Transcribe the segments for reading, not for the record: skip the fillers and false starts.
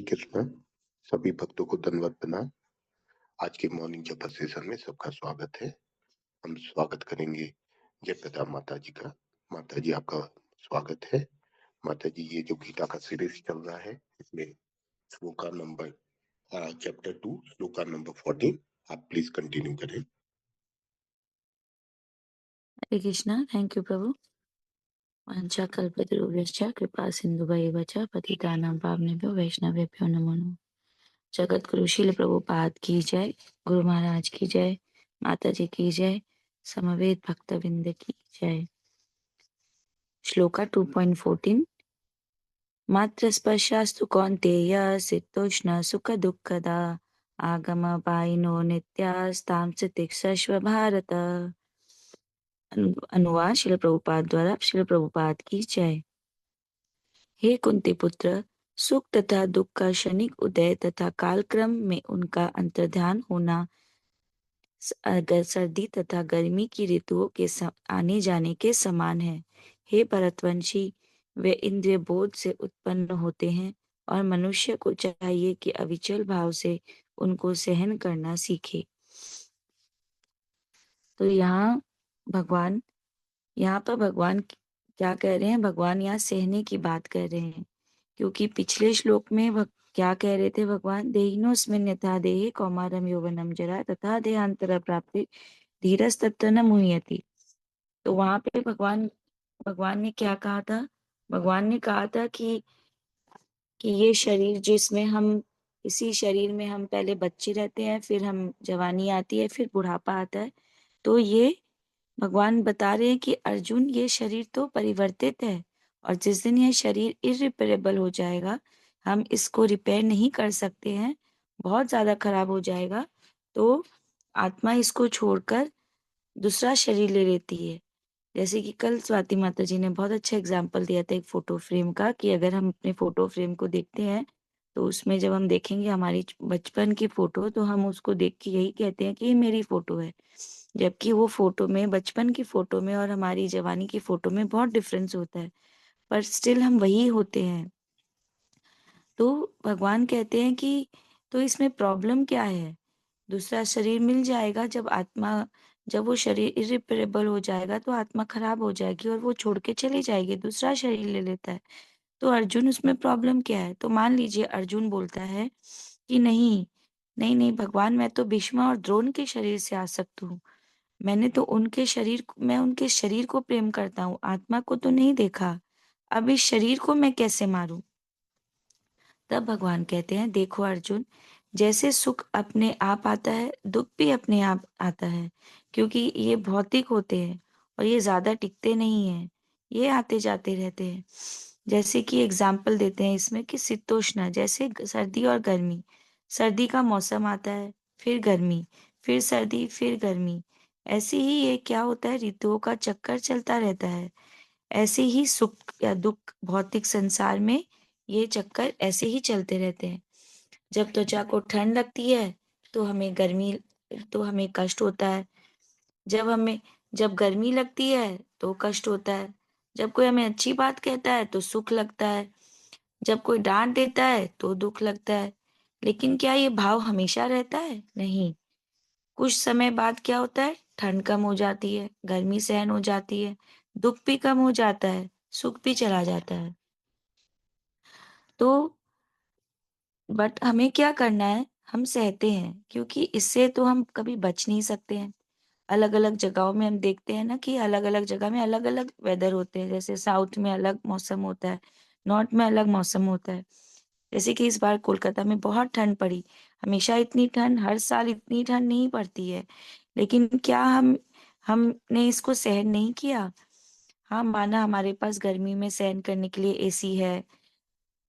कृष्ण। सभी भक्तों को दंडवत प्रणाम। आज के मॉर्निंग जपत सेशन में सबका स्वागत है। हम स्वागत करेंगे जय प्रदा माता जी का। माता जी आपका स्वागत है। माता जी, ये जो गीता का सीरीज चल रहा है इसमें shloka number chapter 2 shloka number 14 आप प्लीज कंटिन्यू करें। हरे कृष्णा। थैंक यू प्रभु। वाञ्छा कल्पतरुभ्यश्च कृपा सिन्धुभैव च पतितानां पावनेभ्यो वैष्णवेभ्यो नमो नमः। जगत गुरु शील प्रभुपाद की जय। गुरु महाराज की जय। माता जी की जय। समवेत भक्तवृंद की जय। श्लोका 2.14 मात्र स्पर्शास्तु कौन्तेय शीतोष्ण सुख दुःखदा आगम पायिनो नित्यास्तां तितिक्षस्व भारत। अनुवाद श्रील प्रभुपाद द्वारा। श्रील प्रभुपाद की जय। हे कुंती पुत्र, सुख तथा दुख का क्षणिक उदय तथा कालक्रम में उनका अंतर्ध्यान होना अगर सर्दी तथा गर्मी की ऋतुओं के आने जाने के समान है। हे भरतवंशी, वे इंद्रिय बोध से उत्पन्न होते हैं और मनुष्य को चाहिए कि अविचल भाव से उनको सहन करना सीखे। तो यहाँ पर भगवान क्या कह रहे हैं? भगवान यहाँ सहने की बात कर रहे हैं, क्योंकि पिछले श्लोक में क्या कह रहे थे भगवान? देहिनोऽस्मिन् यथा देहे कौमारम यौवनम जरा तथा देहांतर प्राप्ति धीरस्तत्र न मुह्यति। तो वहां पे भगवान ने क्या कहा था? भगवान ने कहा था कि ये शरीर जिसमें हम इसी शरीर में हम पहले बच्चे रहते हैं, फिर हम जवानी आती है, फिर बुढ़ापा आता है। तो ये भगवान बता रहे हैं कि अर्जुन, ये शरीर तो परिवर्तित है और जिस दिन यह शरीर इरिपेयरेबल हो जाएगा, हम इसको रिपेयर नहीं कर सकते हैं, बहुत ज्यादा खराब हो जाएगा, तो आत्मा इसको छोड़कर दूसरा शरीर ले लेती है। जैसे कि कल स्वाति माता जी ने बहुत अच्छा एग्जाम्पल दिया था एक फोटो फ्रेम का, कि अगर हम अपने फोटो फ्रेम को देखते हैं तो उसमें जब हम देखेंगे हमारी बचपन की फोटो, तो हम उसको देख के यही कहते हैं कि ये मेरी फोटो है, जबकि वो फोटो में, बचपन की फोटो में और हमारी जवानी की फोटो में बहुत डिफरेंस होता है, पर स्टिल हम वही होते हैं। तो भगवान कहते हैं कि तो इसमें प्रॉब्लम क्या है? दूसरा शरीर मिल जाएगा, जब वो शरीर इरिपेयरेबल हो जाएगा तो आत्मा खराब हो जाएगी और वो छोड़ के चली जाएगी, दूसरा शरीर ले लेता है। तो अर्जुन, उसमें प्रॉब्लम क्या है? तो मान लीजिए अर्जुन बोलता है कि नहीं नहीं नहीं भगवान, मैं तो भीष्म और द्रोण के शरीर से आसक्त हूँ। मैं उनके शरीर को प्रेम करता हूँ, आत्मा को तो नहीं देखा। अब इस शरीर को मैं कैसे मारूं? तब भगवान कहते हैं, देखो अर्जुन, जैसे सुख अपने आप आता है, दुख भी अपने आप आता है, क्योंकि ये भौतिक होते हैं और ये ज्यादा टिकते नहीं हैं, ये आते जाते रहते हैं। जैसे कि एग्जाम्पल देते हैं इसमें कि शीतोष्ण, जैसे सर्दी और गर्मी। सर्दी का मौसम आता है, फिर गर्मी, फिर सर्दी, फिर गर्मी। ऐसे ही ये क्या होता है, ऋतुओं का चक्कर चलता रहता है। ऐसे ही सुख या दुख भौतिक संसार में ये चक्कर ऐसे ही चलते रहते हैं। जब त्वचा को ठंड लगती है तो हमें कष्ट होता है। जब गर्मी लगती है तो कष्ट होता है। जब कोई हमें अच्छी बात कहता है तो सुख लगता है। जब कोई डांट देता है तो दुख लगता है। लेकिन क्या ये भाव हमेशा रहता है? नहीं। कुछ समय बाद क्या होता है, ठंड कम हो जाती है, गर्मी सहन हो जाती है, दुख भी कम हो जाता है, सुख भी चला जाता है। तो बट हमें क्या करना है? हम सहते हैं, क्योंकि इससे तो हम कभी बच नहीं सकते हैं। अलग अलग जगहों में हम देखते हैं ना कि अलग अलग जगह में अलग अलग वेदर होते हैं। जैसे साउथ में अलग मौसम होता है, नॉर्थ में अलग मौसम होता है। जैसे कि इस बार कोलकाता में बहुत ठंड पड़ी। हमेशा इतनी ठंड, हर साल इतनी ठंड नहीं पड़ती है, लेकिन क्या हमने इसको सहन नहीं किया? हाँ, माना हमारे पास गर्मी में सहन करने के लिए एसी है,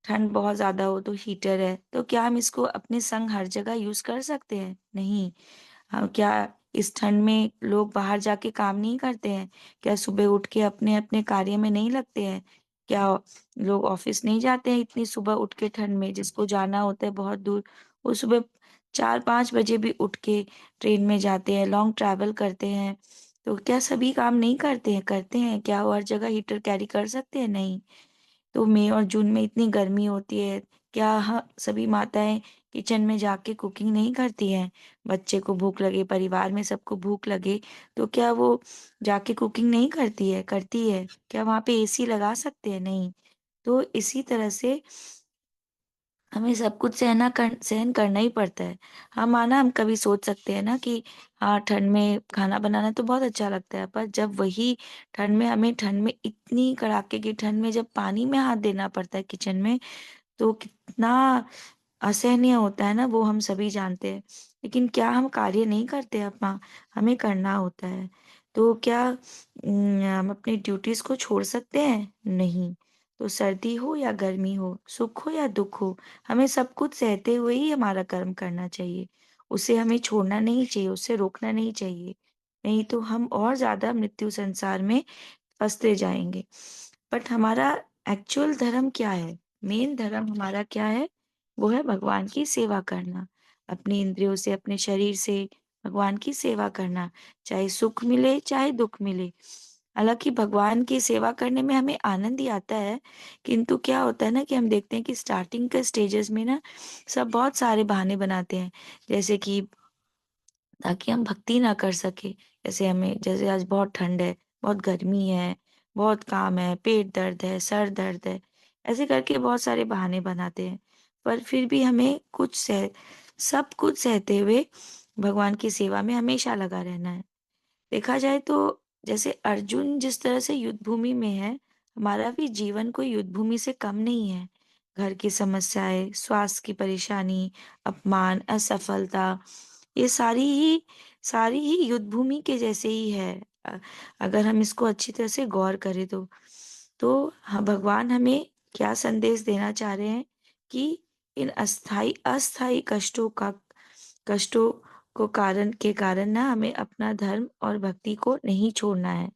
ठंड बहुत ज्यादा हो तो हीटर है, तो क्या हम इसको अपने संग हर जगह यूज कर सकते हैं? नहीं। हाँ, क्या इस ठंड में लोग बाहर जाके काम नहीं करते हैं? क्या सुबह उठ के अपने अपने कार्य में नहीं लगते हैं? क्या लोग ऑफिस नहीं जाते हैं इतनी सुबह उठ के ठंड में? जिसको जाना होता है बहुत दूर, वो सुबह 4-5 बजे भी उठ के ट्रेन में जाते हैं, लॉन्ग ट्रैवल करते हैं। तो क्या सभी काम नहीं करते हैं? करते हैं। क्या वो हर जगह हीटर कैरी कर सकते हैं? नहीं। तो मई और जून में इतनी गर्मी होती है, क्या सभी माताएं किचन में जाके कुकिंग नहीं करती हैं? बच्चे को भूख लगे, परिवार में सबको भूख लगे, तो क्या वो जाके कुकिंग नहीं करती है? करती है। क्या वहाँ पे एसी लगा सकते हैं? नहीं। तो इसी तरह से हमें सब कुछ सहन करना ही पड़ता है। हाँ, माना हम कभी सोच सकते हैं ना कि हाँ, ठंड में खाना बनाना तो बहुत अच्छा लगता है, पर जब वही ठंड में हमें ठंड में इतनी कड़ाके की ठंड में जब पानी में हाथ देना पड़ता है किचन में, तो कितना असहनीय होता है ना, वो हम सभी जानते हैं। लेकिन क्या हम कार्य नहीं करते अपना? हमें करना होता है। तो क्या हम अपनी ड्यूटीज को छोड़ सकते हैं? नहीं। तो सर्दी हो या गर्मी हो, सुख हो या दुख हो, हमें सब कुछ सहते हुए ही हमारा कर्म करना चाहिए। उसे हमें छोड़ना नहीं चाहिए, उसे रोकना नहीं चाहिए। नहीं तो हम और ज्यादा मृत्यु संसार में फंसते जाएंगे। बट हमारा एक्चुअल धर्म क्या है? मेन धर्म हमारा क्या है? वो है भगवान की सेवा करना। अपनी इंद्रियों से, अपने शरीर से भगवान की सेवा करना, चाहे सुख मिले चाहे दुख मिले। हालांकि भगवान की सेवा करने में हमें आनंद ही आता है, किंतु क्या होता है ना कि हम देखते हैं कि स्टार्टिंग के स्टेजेस में ना सब बहुत सारे बहाने बनाते हैं, जैसे कि ताकि हम भक्ति ना कर सके। जैसे आज बहुत ठंड है, बहुत गर्मी है, बहुत काम है, पेट दर्द है, सर दर्द है, ऐसे करके बहुत सारे बहाने बनाते हैं। पर फिर भी हमें सब कुछ सहते हुए भगवान की सेवा में हमेशा लगा रहना है। देखा जाए तो जैसे अर्जुन जिस तरह से युद्ध भूमि में है, हमारा भी जीवन कोई युद्ध भूमि से कम नहीं है। घर की समस्याएं, स्वास्थ्य की परेशानी, अपमान, असफलता, ये सारी ही युद्ध भूमि के जैसे ही है। अ- अगर हम इसको अच्छी तरह से गौर करें तो हाँ, भगवान हमें क्या संदेश देना चाह रहे हैं कि इन अस्थाई अस्थाई कष्टों के कारण ना हमें अपना धर्म और भक्ति को नहीं छोड़ना है।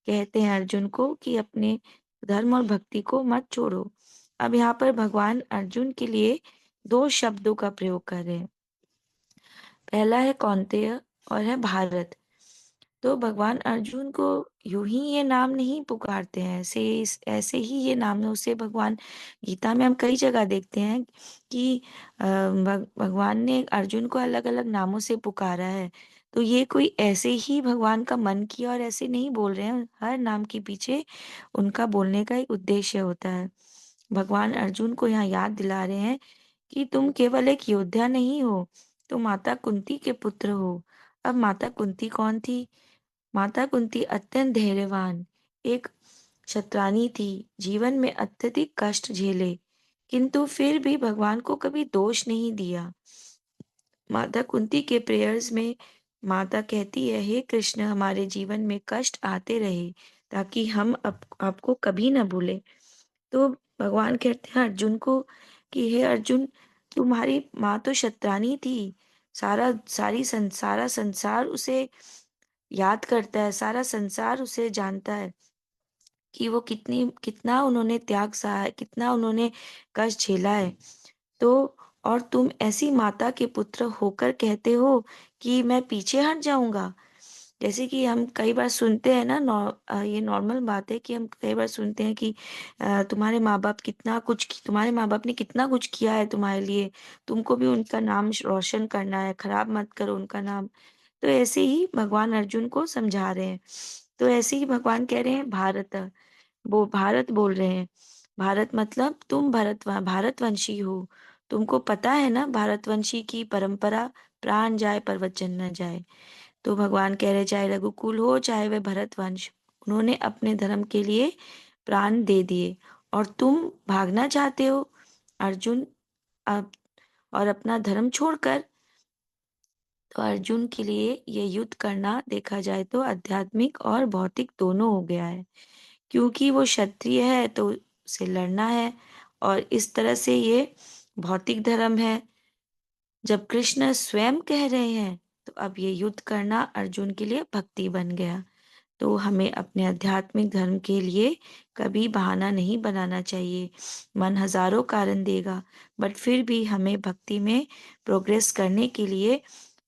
कहते हैं अर्जुन को कि अपने धर्म और भक्ति को मत छोड़ो। अब यहाँ पर भगवान अर्जुन के लिए दो शब्दों का प्रयोग कर रहे हैं। पहला है कौन्तेय और है भारत। तो भगवान अर्जुन को यूं ही ये नाम नहीं पुकारते हैं, ऐसे ही ये नाम उसे भगवान गीता में हम कई जगह देखते हैं कि भगवान ने अर्जुन को अलग अलग नामों से पुकारा है। तो ये कोई ऐसे ही भगवान का मन किया और ऐसे नहीं बोल रहे हैं, हर नाम के पीछे उनका बोलने का एक उद्देश्य होता है। भगवान अर्जुन को यहाँ याद दिला रहे हैं कि तुम केवल एक योद्धा नहीं हो, तुम माता कुंती के पुत्र हो। अब माता कुंती कौन थी? माता कुंती अत्यंत धैर्यवान एक क्षत्रानी थी, जीवन में अत्यधिक कष्ट झेले, किंतु फिर भी भगवान को कभी दोष नहीं दिया। माता कुंती के प्रेयर्स में माता कहती है, हे कृष्ण, हमारे जीवन में कष्ट आते रहे ताकि हम आपको कभी न भूले। तो भगवान कहते हैं अर्जुन को कि हे अर्जुन, तुम्हारी माँ तो शत्रानी थी, सारा संसार उसे याद करता है, सारा संसार उसे जानता है कि वो कितना उन्होंने त्याग सहा है, कितना उन्होंने कष्ट झेला है। तो और तुम ऐसी माता के पुत्र होकर कहते हो कि मैं पीछे हट जाऊंगा। जैसे कि हम कई बार सुनते हैं ना, ये नॉर्मल बात है कि हम कई बार सुनते हैं कि तुम्हारे माँ बाप ने कितना कुछ किया है तुम्हारे लिए, तुमको भी उनका नाम रोशन करना है, खराब मत करो उनका नाम। तो ऐसे ही भगवान अर्जुन को समझा रहे हैं। तो ऐसे ही भगवान कह रहे हैं भारत, वो भारत बोल रहे हैं। भारत मतलब तुम भारतवंशी हो। तुमको पता है ना, भारतवंशी की परंपरा, प्राण जाए पर वचन न जाए। तो भगवान कह रहे चाहे रघुकुल हो चाहे वह भरतवंश, उन्होंने अपने धर्म के लिए प्राण दे दिए, और तुम भागना चाहते हो अर्जुन, अब और अपना धर्म छोड़कर। तो अर्जुन के लिए ये युद्ध करना देखा जाए तो आध्यात्मिक और भौतिक दोनों हो गया है, क्योंकि वो क्षत्रिय है तो उसे लड़ना है, और इस तरह से ये भौतिक धर्म है। जब कृष्ण स्वयं कह रहे हैं तो अब ये युद्ध करना अर्जुन के लिए भक्ति बन गया। तो हमें अपने आध्यात्मिक धर्म के लिए कभी बहाना नहीं बनाना चाहिए। मन हजारों कारण देगा, बट फिर भी हमें भक्ति में प्रोग्रेस करने के लिए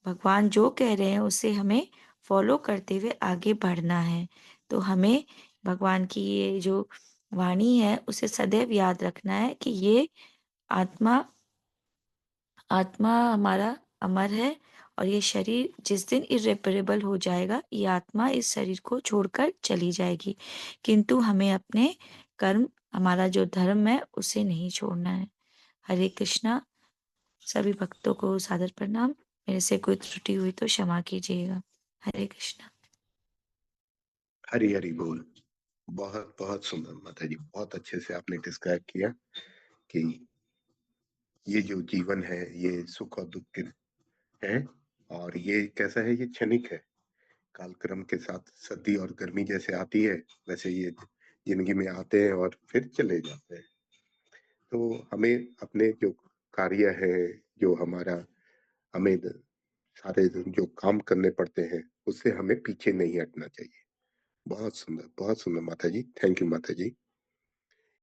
भगवान जो कह रहे हैं उसे हमें फॉलो करते हुए आगे बढ़ना है। तो हमें भगवान की ये जो वाणी है उसे सदैव याद रखना है कि ये आत्मा आत्मा हमारा अमर है और ये शरीर जिस दिन इर्रेपरेबल हो जाएगा, ये आत्मा इस शरीर को छोड़कर चली जाएगी। किंतु हमें अपने कर्म, हमारा जो धर्म है, उसे नहीं छोड़ना है। हरे कृष्णा। सभी भक्तों को सादर प्रणाम। मेरे से कोई त्रुटि हुई तो क्षमा कीजिएगा। हरे कृष्णा। हरी हरी बोल। बहुत बहुत सुंदर माता जी, बहुत अच्छे से आपने डिस्क्राइब किया कि ये जो जीवन है ये सुख और दुख के है, और ये कैसा है, ये क्षणिक है। कालक्रम के साथ सर्दी और गर्मी जैसे आती है, वैसे ये जिंदगी में आते हैं और फिर चले जाते हैं। तो हमें अपने जो कार्य है, जो हमारा, हमें सारे जो काम करने पड़ते हैं, उससे हमें पीछे नहीं हटना चाहिए। बहुत सुंदर माता जी। थैंक यू माता जी।